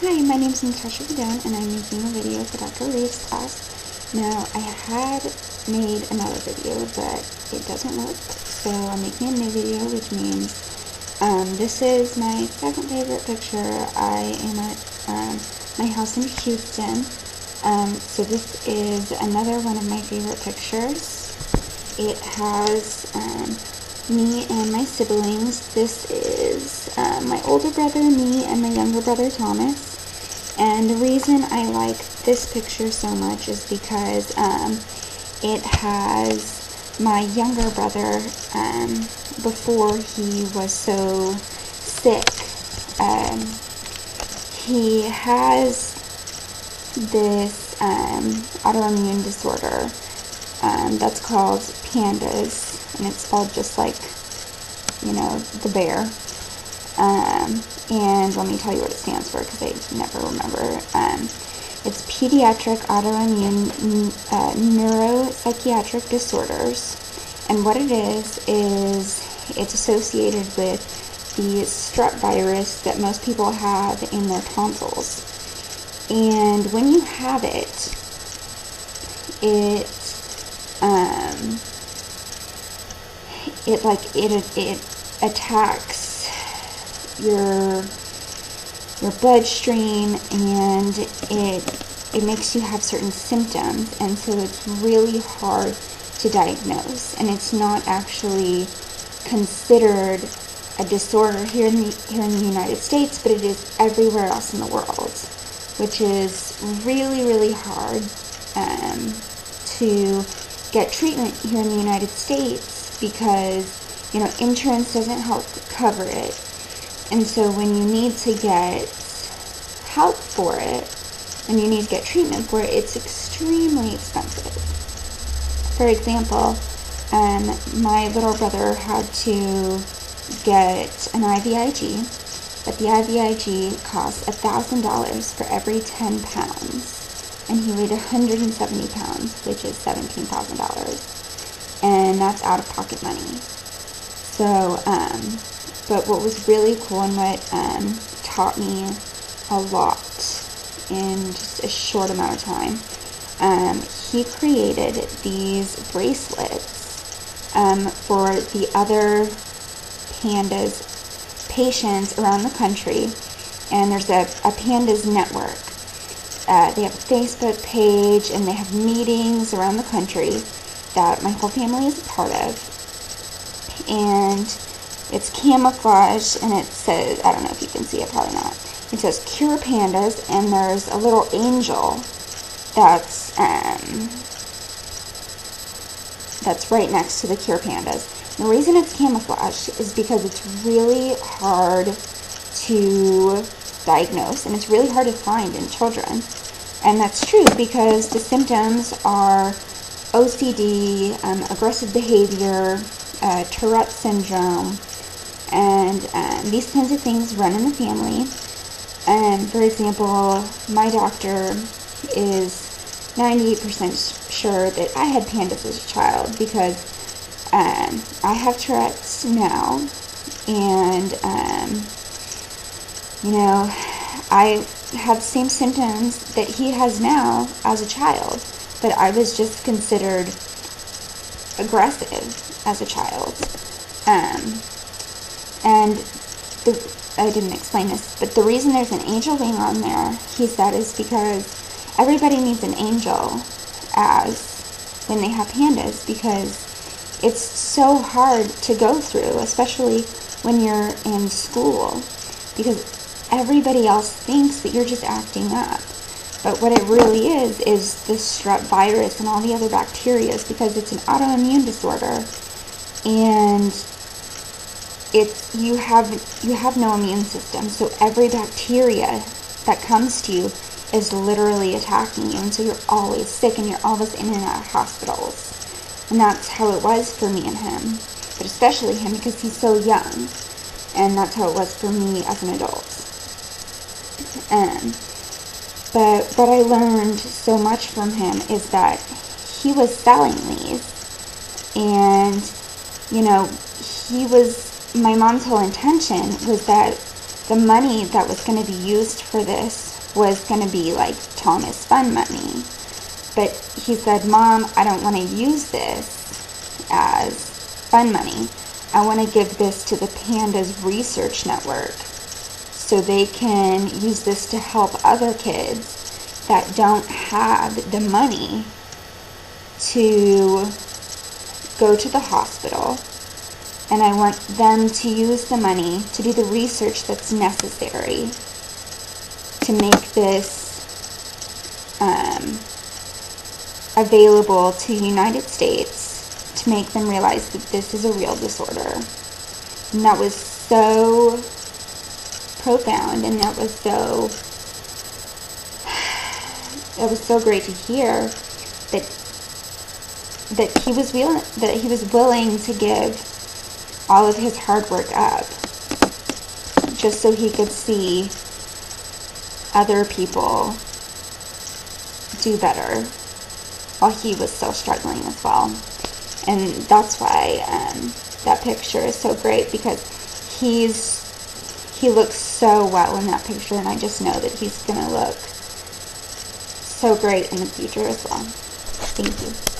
Hi, my name is Natasha Vidone, and I'm making a video for Dr. Reeves' class. Now, I had made another video, but it doesn't work, so I'm making a new video, which means this is my second favorite picture. I am at my house in Houston, so this is another one of my favorite pictures. It has me and my siblings. This is my older brother, me, and my younger brother, Thomas. And the reason I like this picture so much is because it has my younger brother before he was so sick. He has this autoimmune disorder that's called PANDAS, and it's spelled just like, you know, the bear. And let me tell you what it stands for, because I never remember. It's Pediatric Autoimmune Neuropsychiatric Disorders. And what it is it's associated with the strep virus that most people have in their tonsils. And when you have it, it attacks your bloodstream, and it makes you have certain symptoms, and so it's really hard to diagnose, and it's not actually considered a disorder here in the United States, but it is everywhere else in the world, which is really, really hard to get treatment here in the United States, because, you know, insurance doesn't help cover it. And so when you need to get help for it, and you need to get treatment for it, it's extremely expensive. For example, my little brother had to get an IVIG, but the IVIG costs $1,000 for every 10 pounds. And he weighed 170 pounds, which is $17,000. And that's out-of-pocket money. So, but what was really cool and what taught me a lot in just a short amount of time, he created these bracelets for the other PANDAS patients around the country. And there's a PANDAS network. They have a Facebook page, and they have meetings around the country that my whole family is a part of. And it's camouflage, and it says, I don't know if you can see it, probably not. It says Cure Pandas, and there's a little angel that's right next to the Cure Pandas. And the reason it's camouflage is because it's really hard to diagnose, and it's really hard to find in children. And that's true, because the symptoms are OCD, aggressive behavior, Tourette syndrome, and these kinds of things run in the family. And for example, my doctor is 98% sure that I had PANDAS as a child, because I have Tourette's now, and you know, I have the same symptoms that he has now as a child, but I was just considered aggressive as a child. And I didn't explain this, but the reason there's an angel wing on there, he said, is because everybody needs an angel when they have PANDAS, because it's so hard to go through, especially when you're in school, because everybody else thinks that you're just acting up. But what it really is the strep virus and all the other bacteria, because it's an autoimmune disorder, and you have no immune system, so every bacteria that comes to you is literally attacking you, and so you're always sick, and you're always in and out of hospitals. And that's how it was for me and him, but especially him, because he's so young, and that's how it was for me as an adult. But what I learned so much from him is that he was selling these, and, you know, my mom's whole intention was that the money that was going to be used for this was going to be like Thomas Fund money. But he said, Mom, I don't want to use this as fund money. I want to give this to the Pandas Research Network so they can use this to help other kids that don't have the money to go to the hospital. And I want them to use the money to do the research that's necessary to make this available to the United States, to make them realize that this is a real disorder. And that was so profound, and that was so great to hear that he was willing to give all of his hard work up just so he could see other people do better while he was still struggling as well. And that's why that picture is so great, because he looks so well in that picture, and I just know that he's going to look so great in the future as well. Thank you.